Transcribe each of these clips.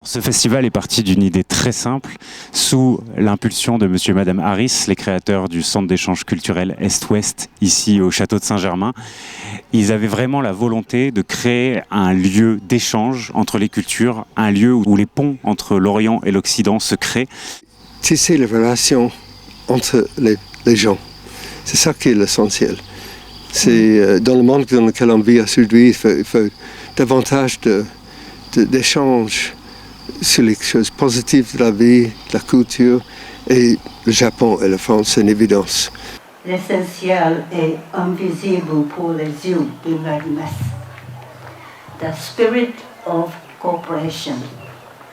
Ce festival est parti d'une idée très simple, sous l'impulsion de monsieur et madame Harris, les créateurs du centre d'échange culturel Est-Ouest, ici au château de Saint-Germain. Ils avaient vraiment la volonté de créer un lieu d'échange entre les cultures, un lieu où les ponts entre l'Orient et l'Occident se créent. Tisser les relations entre les gens, c'est ça qui est l'essentiel. C'est dans le monde dans lequel on vit aujourd'hui, il faut davantage d'échanges sur les choses positives de la vie, de la culture, et le Japon et la France, c'est une évidence. L'essentiel est invisible pour les yeux de l'AMS. The spirit of cooperation,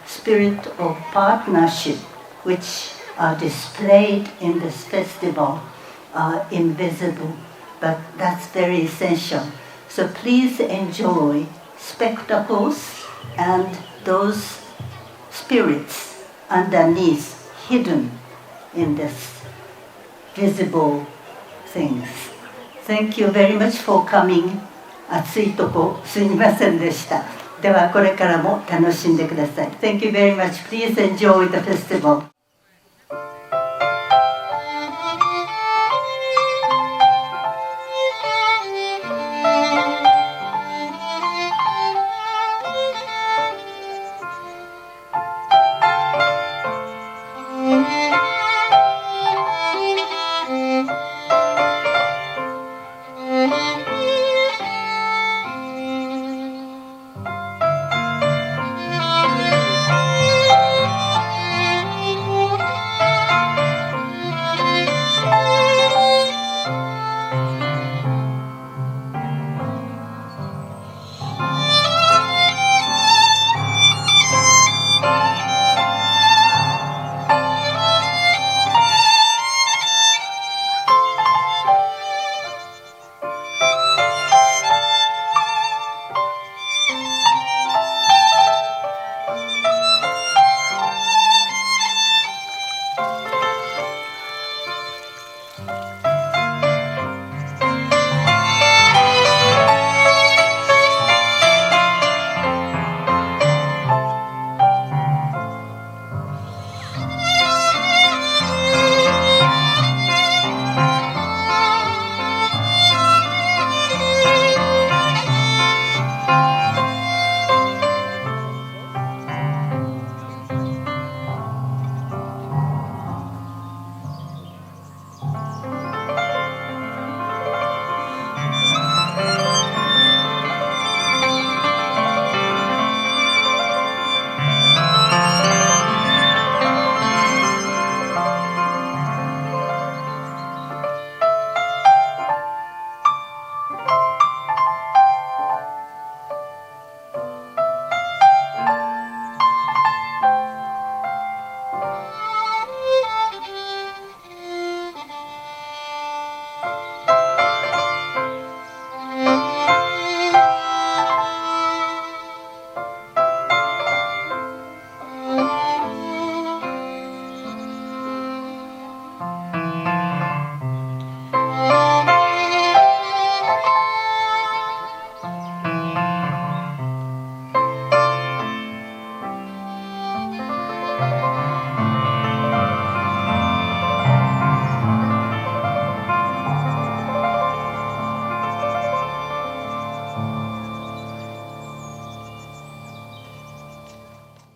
spirit of partnership, which are displayed in this festival, are invisible, but that's very essential. So please enjoy spectacles and those spirits underneath, hidden in this visible things. Thank you very much for coming. 暑いとこすみませんでした。ではこれからも楽しんでください。Thank you very much. Please enjoy the festival.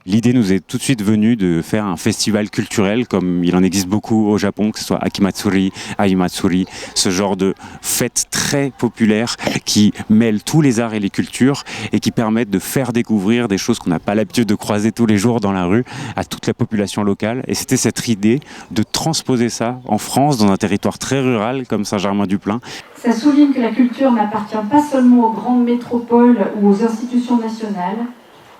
L'idée nous est tout de suite venue de faire un festival culturel comme il en existe beaucoup au Japon, que ce soit Akimatsuri, Aimatsuri, ce genre de fêtes très populaires qui mêlent tous les arts et les cultures et qui permettent de faire découvrir des choses qu'on n'a pas l'habitude de croiser tous les jours dans la rue à toute la population locale. Et c'était cette idée de transposer ça en France, dans un territoire très rural comme Saint-Germain-du-Plain. Ça souligne que la culture n'appartient pas seulement aux grandes métropoles ou aux institutions nationales.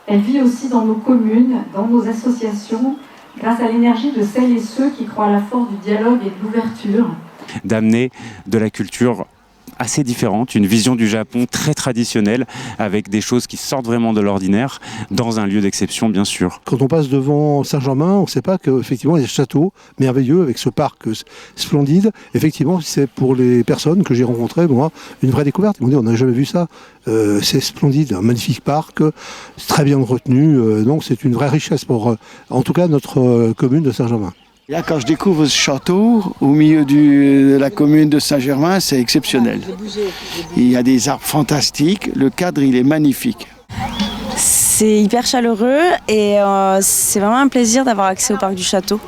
Elle vit aussi dans nos communes, dans nos associations, grâce à l'énergie de celles et ceux qui croient à la force du dialogue et de l'ouverture. D'amener de la culture assez différente, une vision du Japon très traditionnelle, avec des choses qui sortent vraiment de l'ordinaire, dans un lieu d'exception bien sûr. Quand on passe devant Saint-Germain, on ne sait pas qu'effectivement il y a ce château merveilleux avec ce parc splendide. Effectivement, c'est pour les personnes que j'ai rencontrées, moi, une vraie découverte. Ils m'ont dit on n'a jamais vu ça, c'est splendide, un magnifique parc, c'est très bien entretenu, donc c'est une vraie richesse pour, en tout cas, notre commune de Saint-Germain. Là, quand je découvre ce château au milieu de la commune de Saint-Germain, c'est exceptionnel. Il y a des arbres fantastiques, le cadre il est magnifique. C'est hyper chaleureux et c'est vraiment un plaisir d'avoir accès au parc du château.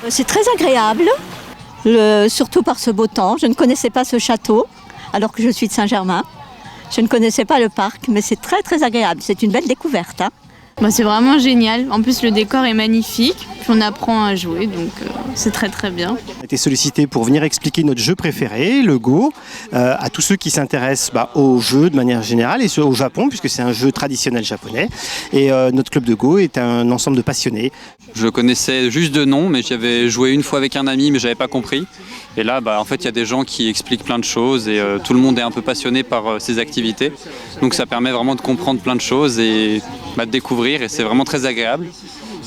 C'est très agréable, surtout par ce beau temps. Je ne connaissais pas ce château alors que je suis de Saint-Germain. Je ne connaissais pas le parc, mais c'est très très agréable. C'est une belle découverte. C'est vraiment génial. En plus, le décor est magnifique. Puis on apprend à jouer, donc c'est très très bien. On a été sollicité pour venir expliquer notre jeu préféré, le Go, à tous ceux qui s'intéressent au jeu de manière générale et au Japon, puisque c'est un jeu traditionnel japonais. Et notre club de Go est un ensemble de passionnés. Je connaissais juste de nom, mais j'avais joué une fois avec un ami, mais j'avais pas compris. Et là, en fait, il y a des gens qui expliquent plein de choses et tout le monde est un peu passionné par ces activités. Donc ça permet vraiment de comprendre plein de choses et de découvrir, et c'est vraiment très agréable.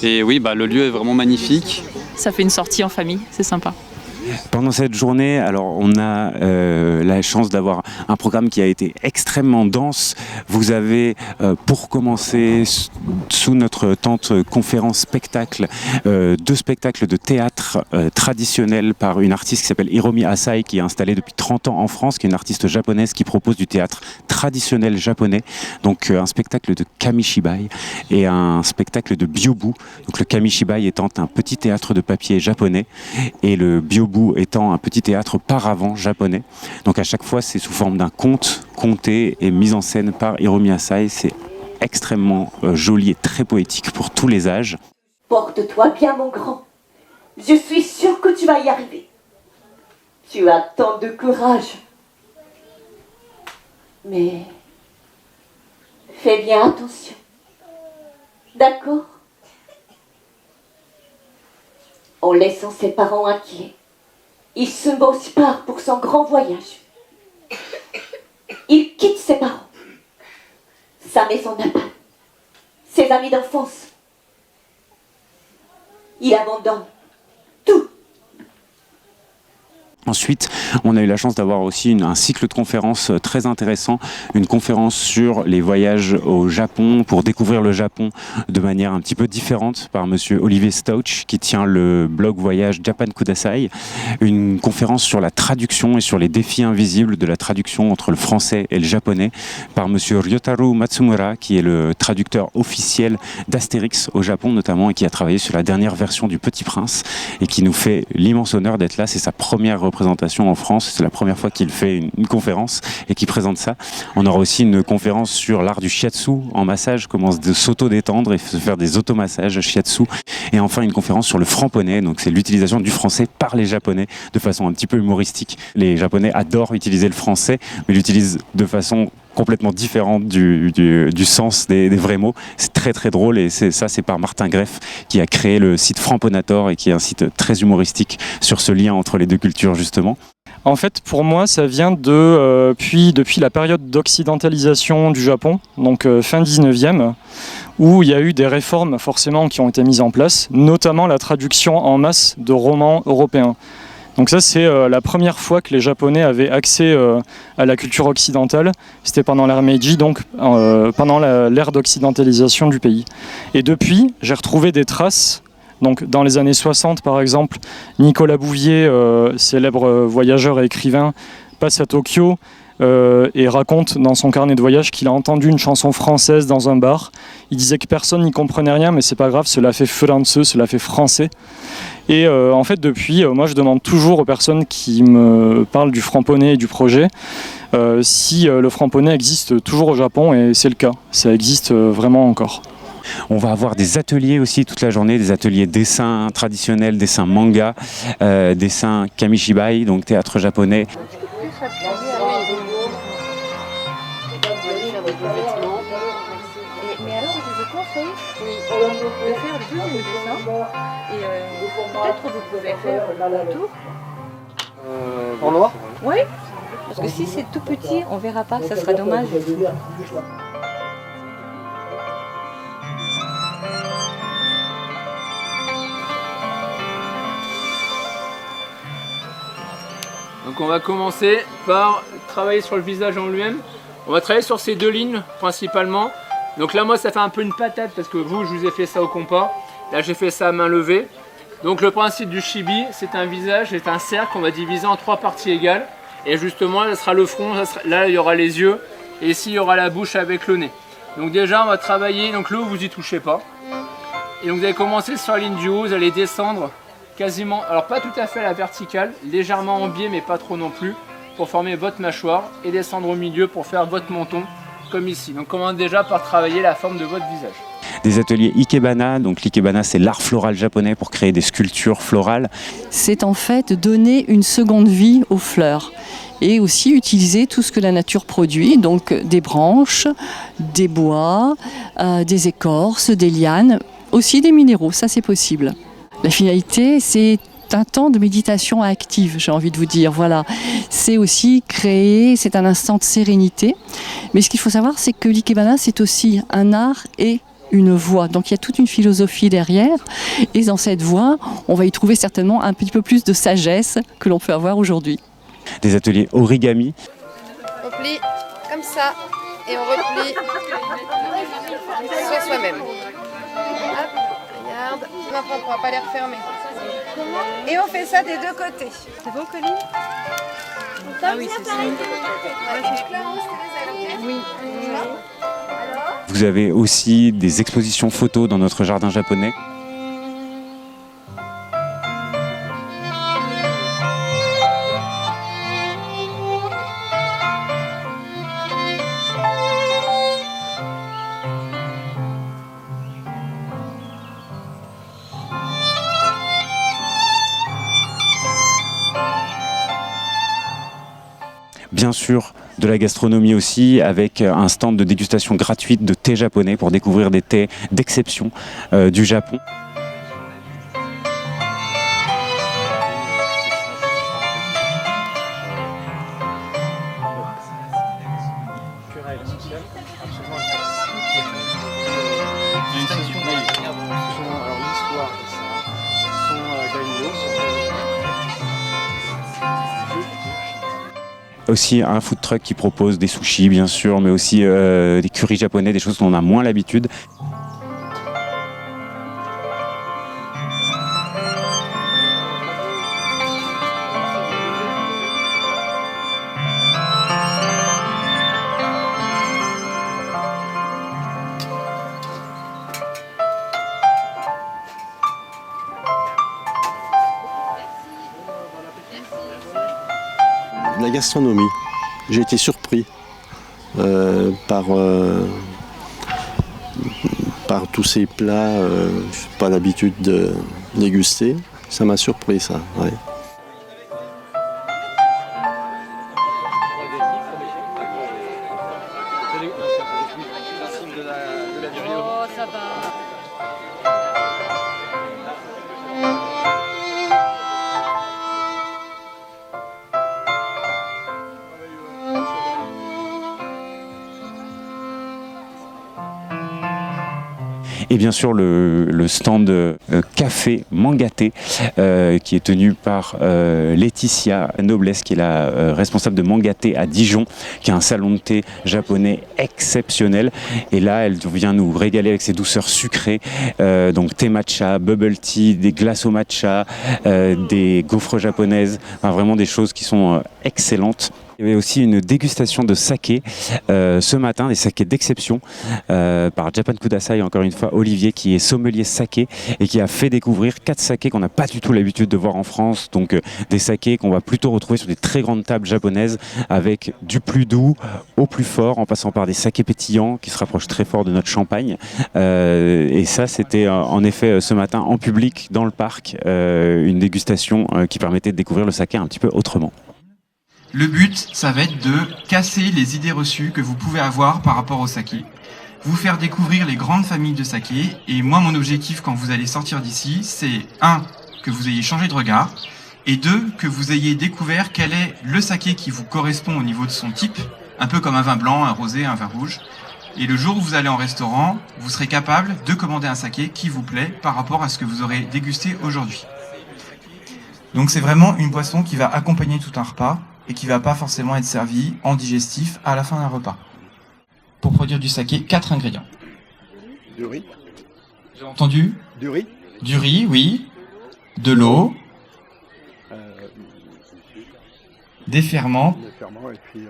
Et oui, le lieu est vraiment magnifique. Ça fait une sortie en famille, c'est sympa. Pendant cette journée, alors on a la chance d'avoir un programme qui a été extrêmement dense. Vous avez, pour commencer, sous notre tente conférence spectacle, 2 spectacles de théâtre traditionnel par une artiste qui s'appelle Hiromi Asai, qui est installée depuis 30 ans en France, qui est une artiste japonaise qui propose du théâtre traditionnel japonais. Donc un spectacle de kamishibai et un spectacle de byobu. Donc le kamishibai étant un petit théâtre de papier japonais et le byobu étant un petit théâtre paravent japonais. Donc à chaque fois, c'est sous forme d'un conte conté et mis en scène par Hiromi Asai. C'est extrêmement joli et très poétique pour tous les âges. Porte-toi bien, mon grand. Je suis sûre que tu vas y arriver. Tu as tant de courage. Mais fais bien attention. D'accord? En laissant ses parents inquiets, il se part pour son grand voyage. Il quitte ses parents, sa maison natale, ses amis d'enfance. Il abandonne tout. Ensuite, on a eu la chance d'avoir aussi un cycle de conférences très intéressant, une conférence sur les voyages au Japon, pour découvrir le Japon de manière un petit peu différente, par monsieur Olivier Stauch, qui tient le blog voyage Japan Kudasai, une conférence sur la traduction et sur les défis invisibles de la traduction entre le français et le japonais, par monsieur Ryotaro Matsumura, qui est le traducteur officiel d'Astérix au Japon notamment, et qui a travaillé sur la dernière version du Petit Prince, et qui nous fait l'immense honneur d'être là. C'est sa première représentation en France, c'est la première fois qu'il fait une conférence et qu'il présente ça. On aura aussi une conférence sur l'art du shiatsu en massage, comment de s'auto-détendre et se faire des automassages shiatsu. Et enfin une conférence sur le franponais, donc c'est l'utilisation du français par les Japonais de façon un petit peu humoristique. Les Japonais adorent utiliser le français, mais l'utilisent de façon complètement différente du sens des vrais mots. C'est très très drôle, et c'est par Martin Greff, qui a créé le site Framponator et qui est un site très humoristique sur ce lien entre les deux cultures justement. En fait, pour moi, ça vient depuis la période d'occidentalisation du Japon, donc fin 19e, où il y a eu des réformes forcément qui ont été mises en place, notamment la traduction en masse de romans européens. Donc ça, c'est la première fois que les Japonais avaient accès à la culture occidentale. C'était pendant l'ère Meiji, donc pendant l'ère d'occidentalisation du pays. Et depuis, j'ai retrouvé des traces. Donc dans les années 60, par exemple, Nicolas Bouvier, célèbre voyageur et écrivain, passe à Tokyo et raconte dans son carnet de voyage qu'il a entendu une chanson française dans un bar. Il disait que personne n'y comprenait rien, mais c'est pas grave, cela fait français, cela fait français. Et en fait, depuis, moi je demande toujours aux personnes qui me parlent du franponais et du projet si le franponais existe toujours au Japon, et c'est le cas, ça existe vraiment encore. On va avoir des ateliers aussi toute la journée, des ateliers dessin traditionnel, dessin manga, dessin kamishibai, donc théâtre japonais. Mais alors, je vous conseille de faire le deuxième dessin et peut-être vous pouvez faire un tour. En noir ? Oui. Parce que si c'est tout petit, on verra pas, ça sera dommage. Donc on va commencer par travailler sur le visage en lui-même. On va travailler sur ces deux lignes principalement. Donc là moi ça fait un peu une patate parce que vous je vous ai fait ça au compas. Là j'ai fait ça à main levée. Donc le principe du chibi, c'est un visage, c'est un cercle qu'on va diviser en 3 parties égales. Et justement là sera le front, là il y aura les yeux et ici il y aura la bouche avec le nez. Donc déjà on va travailler, donc le haut vous y touchez pas. Et donc vous allez commencer sur la ligne du haut, vous allez descendre quasiment, alors pas tout à fait à la verticale, légèrement en biais mais pas trop non plus, pour former votre mâchoire et descendre au milieu pour faire votre menton comme ici. Donc commence déjà par travailler la forme de votre visage. Des ateliers Ikebana, donc l'Ikebana c'est l'art floral japonais pour créer des sculptures florales. C'est en fait donner une seconde vie aux fleurs et aussi utiliser tout ce que la nature produit, donc des branches, des bois, des écorces, des lianes, aussi des minéraux, ça c'est possible. La finalité, c'est un temps de méditation active, j'ai envie de vous dire. Voilà, c'est aussi créer, c'est un instant de sérénité. Mais ce qu'il faut savoir, c'est que l'Ikebana, c'est aussi un art et une voix. Donc il y a toute une philosophie derrière. Et dans cette voix, on va y trouver certainement un petit peu plus de sagesse que l'on peut avoir aujourd'hui. Des ateliers origami. On plie comme ça et on replie sur soi-même. Hop, regarde. Maintenant on ne pourra pas les refermer. Et on fait ça des deux côtés. C'est bon, Colline? Ah oui, c'est ça. Oui. Vous avez aussi des expositions photos dans notre jardin japonais. Bien sûr, de la gastronomie aussi, avec un stand de dégustation gratuite de thé japonais pour découvrir des thés d'exception du Japon. Aussi un food truck qui propose des sushis bien sûr, mais aussi des currys japonais, des choses dont on a moins l'habitude. La gastronomie. J'ai été surpris par tous ces plats que je n'ai pas l'habitude de déguster. Ça m'a surpris ça. Ouais. Et bien sûr le stand café Mangaté qui est tenu par Laetitia Noblesse, qui est la responsable de Mangaté à Dijon, qui a un salon de thé japonais exceptionnel. Et là elle vient nous régaler avec ses douceurs sucrées, donc thé matcha, bubble tea, des glaces au matcha, des gaufres japonaises, enfin, vraiment des choses qui sont excellentes. Il y avait aussi une dégustation de saké ce matin, des sakés d'exception par Japan Kudasai, encore une fois Olivier qui est sommelier saké et qui a fait découvrir 4 sakés qu'on n'a pas du tout l'habitude de voir en France, donc des sakés qu'on va plutôt retrouver sur des très grandes tables japonaises, avec du plus doux au plus fort, en passant par des sakés pétillants qui se rapprochent très fort de notre champagne. Et ça c'était en effet ce matin en public dans le parc, une dégustation qui permettait de découvrir le saké un petit peu autrement. Le but, ça va être de casser les idées reçues que vous pouvez avoir par rapport au saké, vous faire découvrir les grandes familles de saké, et moi mon objectif quand vous allez sortir d'ici, c'est 1. Que vous ayez changé de regard, Et 2, que vous ayez découvert quel est le saké qui vous correspond au niveau de son type, un peu comme un vin blanc, un rosé, un vin rouge. Et le jour où vous allez en restaurant, vous serez capable de commander un saké qui vous plaît par rapport à ce que vous aurez dégusté aujourd'hui. Donc c'est vraiment une boisson qui va accompagner tout un repas et qui ne va pas forcément être servie en digestif à la fin d'un repas. Pour produire du saké, 4 ingrédients. Du riz. J'ai entendu ? Du riz. Du riz, oui. De l'eau. Des ferments. Des ferments et puis...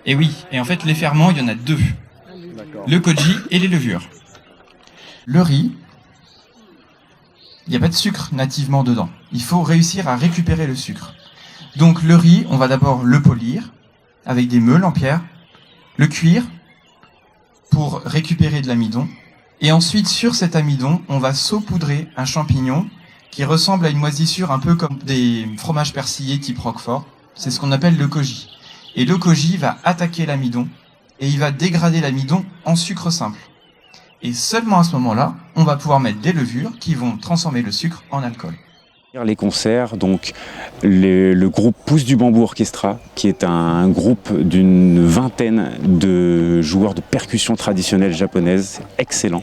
Et oui, et en fait les ferments, il y en a 2. Le koji et les levures. Le riz, il n'y a pas de sucre nativement dedans. Il faut réussir à récupérer le sucre. Donc le riz, on va d'abord le polir avec des meules en pierre, le cuire pour récupérer de l'amidon. Et ensuite, sur cet amidon, on va saupoudrer un champignon qui ressemble à une moisissure un peu comme des fromages persillés type Roquefort. C'est ce qu'on appelle le koji. Et le koji va attaquer l'amidon et il va dégrader l'amidon en sucre simple. Et seulement à ce moment-là, on va pouvoir mettre des levures qui vont transformer le sucre en alcool. Les concerts, donc le groupe Pousse du Bambou Orchestra, qui est un groupe d'une vingtaine de joueurs de percussion traditionnelle japonaise, c'est excellent.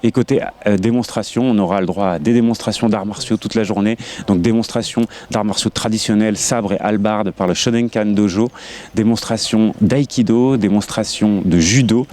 Et côté démonstration, on aura le droit à des démonstrations d'arts martiaux toute la journée. Donc démonstration d'arts martiaux traditionnels, sabre et hallebarde par le Shodenkan Dojo, démonstration d'aïkido, démonstration de judo.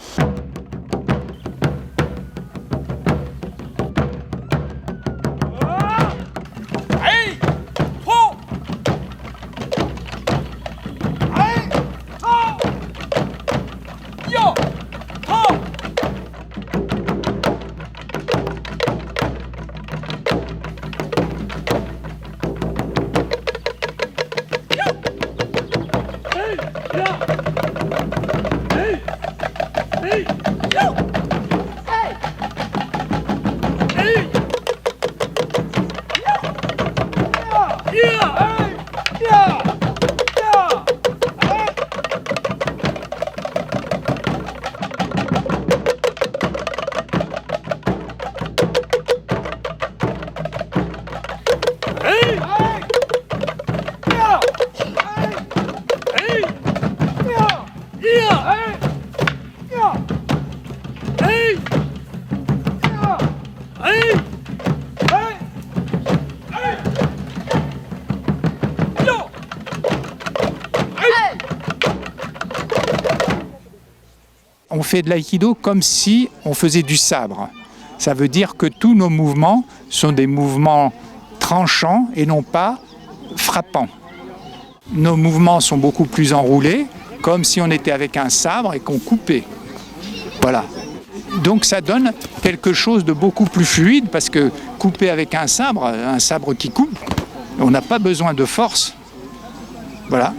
on fait de l'aïkido comme si on faisait du sabre. Ça veut dire que tous nos mouvements sont des mouvements tranchants et non pas frappants. Nos mouvements sont beaucoup plus enroulés, comme si on était avec un sabre et qu'on coupait. Voilà. Donc ça donne quelque chose de beaucoup plus fluide, parce que couper avec un sabre qui coupe, on n'a pas besoin de force. Voilà.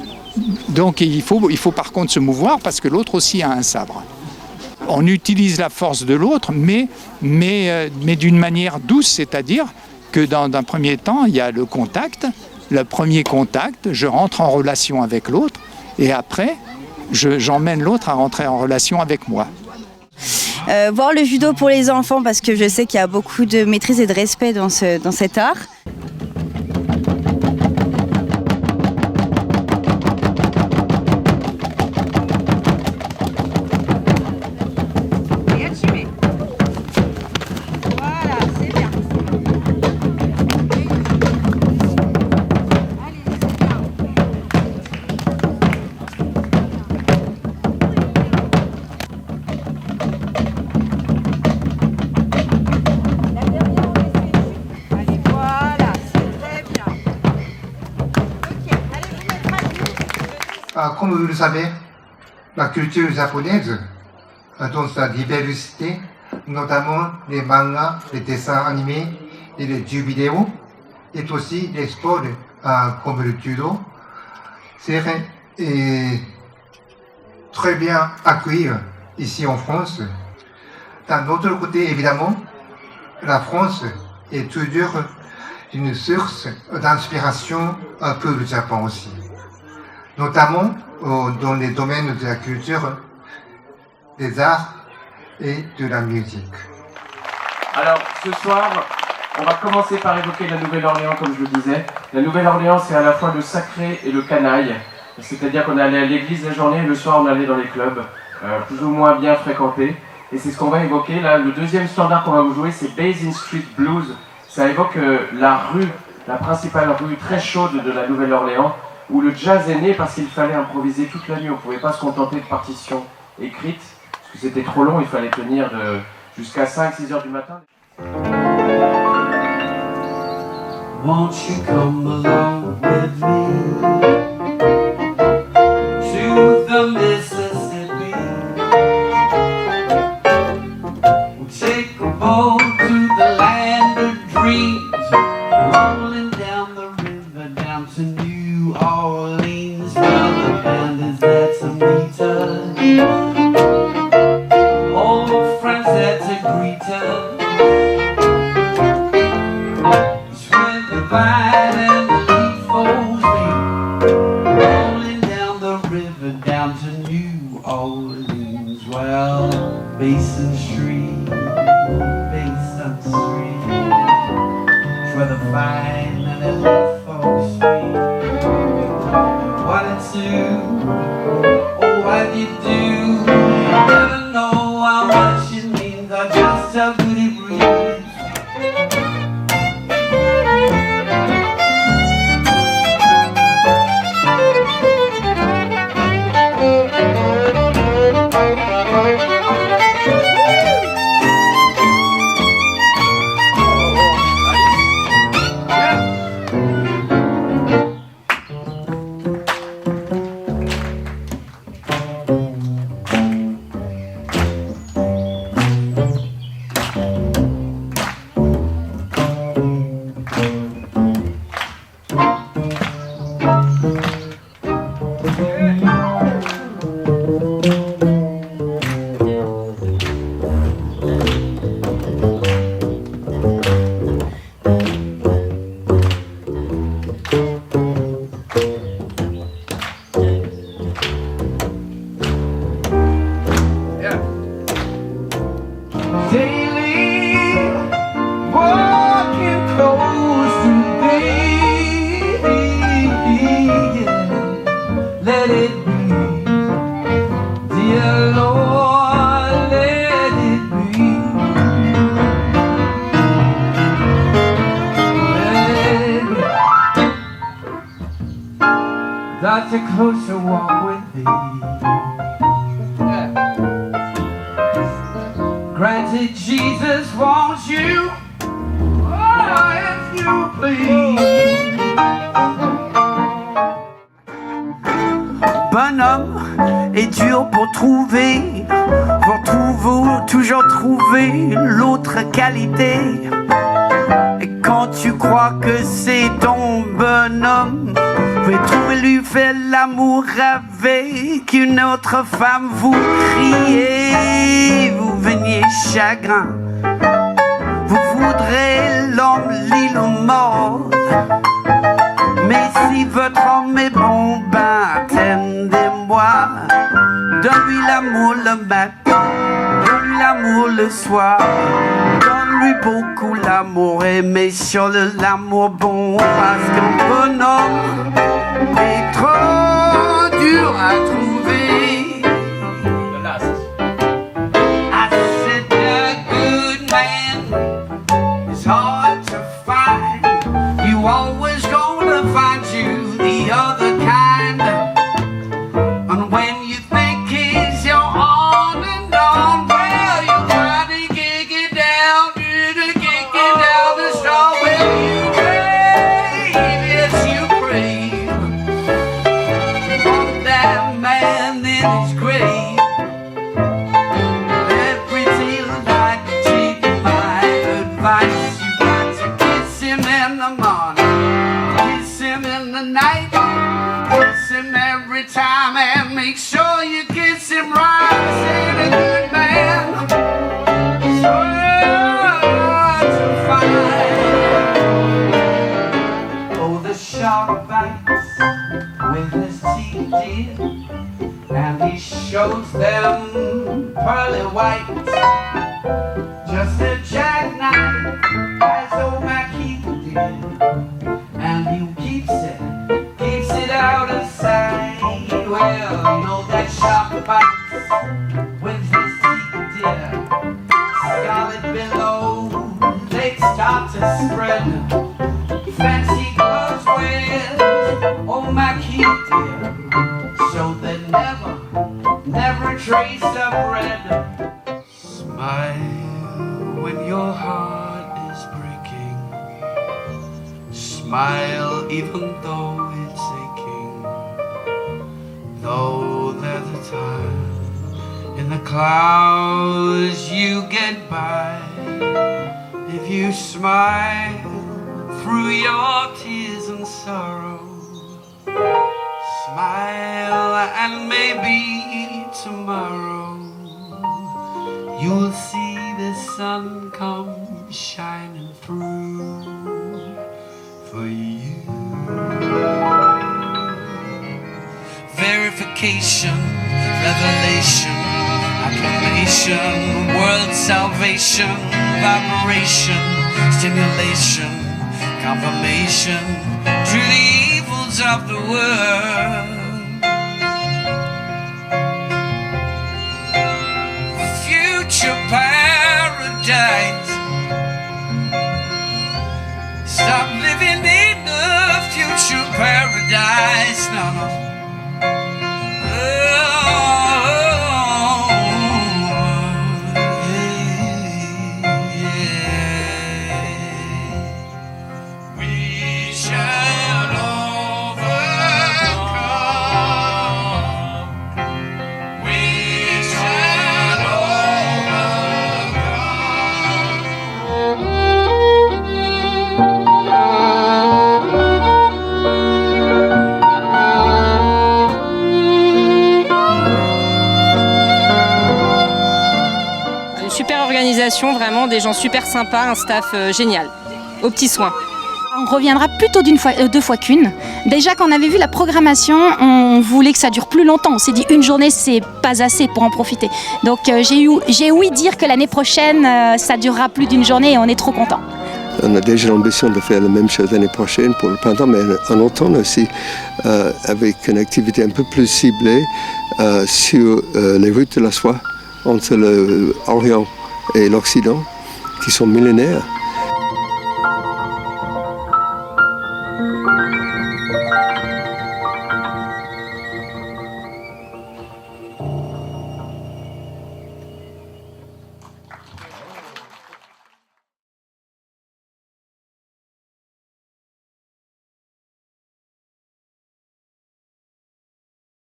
Donc il faut par contre se mouvoir, parce que l'autre aussi a un sabre. On utilise la force de l'autre, mais d'une manière douce, c'est-à-dire que dans un premier temps, il y a le contact. Le premier contact, je rentre en relation avec l'autre, et après, j'emmène l'autre à rentrer en relation avec moi. Voir le judo pour les enfants, parce que je sais qu'il y a beaucoup de maîtrise et de respect dans cet art. Comme vous le savez, la culture japonaise, dans sa diversité, notamment les mangas, les dessins animés et les jeux vidéo, et aussi les sports comme le judo, c'est très bien accueilli ici en France. D'un autre côté, évidemment, la France est toujours une source d'inspiration pour le Japon aussi, notamment dans les domaines de la culture, des arts et de la musique. Alors, ce soir, on va commencer par évoquer la Nouvelle-Orléans, comme je le disais. La Nouvelle-Orléans, c'est à la fois le sacré et le canaille. C'est-à-dire qu'on allait à l'église la journée et le soir, on allait dans les clubs, plus ou moins bien fréquentés. Et c'est ce qu'on va évoquer. Là, le deuxième standard qu'on va vous jouer, c'est Basin Street Blues. Ça évoque la rue, la principale rue très chaude de la Nouvelle-Orléans, où le jazz est né parce qu'il fallait improviser toute la nuit. On ne pouvait pas se contenter de partitions écrites, parce que c'était trop long, il fallait tenir jusqu'à 5-6 heures du matin. Won't you come along with me to the Mississippi? We'll take a boat to the land of dreams, rolling down the river down to New Orleans. Well, the band is there to meet us, old friends there to greet us. Fine and the leaf folds me, rolling down the river down to New Orleans. Well, Basin Street, where the fine and the leaf folds meet. What it's do, oh what you do, you never know how much it means or just how good it breathes. That's a closer walk with thee. Was it Jesus wants you? Oh, if you please. Bonhomme est dur pour trouver, toujours trouver l'autre qualité. Et quand tu crois que c'est ton bonhomme, vous trouvez lui faire l'amour avec une autre femme, vous criez, vous veniez chagrin. Vous voudrez l'homme l'île mort. Mais si votre homme est bon, ben attendez-moi. Donne-lui l'amour le matin, donne-lui l'amour le soir. Donne-lui beaucoup l'amour, mais sur l'amour bon. Parce qu'un bonhomme est trop dur à trouver. I said a good man is hard to find. You always gonna find you the other kind. And when you think he's your on and on, well, you try to kick it down, the straw. Well, you crave, yes, you crave. You want that man in his grave. Every day like to take my advice. You got to kiss him in the morning, kiss him in the night, kiss him every time, and make sure you kiss him right. Say a good man is hard to find. Oh, the shark bites with his teeth, dear, and he shows them pearly white. Just a jackknife, as old Mackie did, and he keeps it out of sight. Well, you know that shark bites with his teeth, dear. Scarlet billows, they start to spread. Fancy clothes wears, old Mackie dear, so they never trace of red. Smile when your heart is breaking. Smile even though it's aching. Though there's a time in the clouds you get by. If you smile through your tears and sorrow, smile and maybe tomorrow you'll see the sun come shining through for you. Verification, revelation, acclamation, world salvation, vibration, stimulation, confirmation to the evils of the world. Future paradise. Stop living in the future paradise. No, no. Vraiment des gens super sympas, un staff génial, aux petits soins. On reviendra plutôt deux fois qu'une. Déjà quand on avait vu la programmation, on voulait que ça dure plus longtemps. On s'est dit une journée c'est pas assez pour en profiter. Donc j'ai ouï dire que l'année prochaine ça durera plus d'une journée et on est trop contents. On a déjà l'ambition de faire la même chose l'année prochaine pour le printemps, mais en automne aussi, avec une activité un peu plus ciblée sur les routes de la soie entre l'Orient et l'Occident, qui sont millénaires.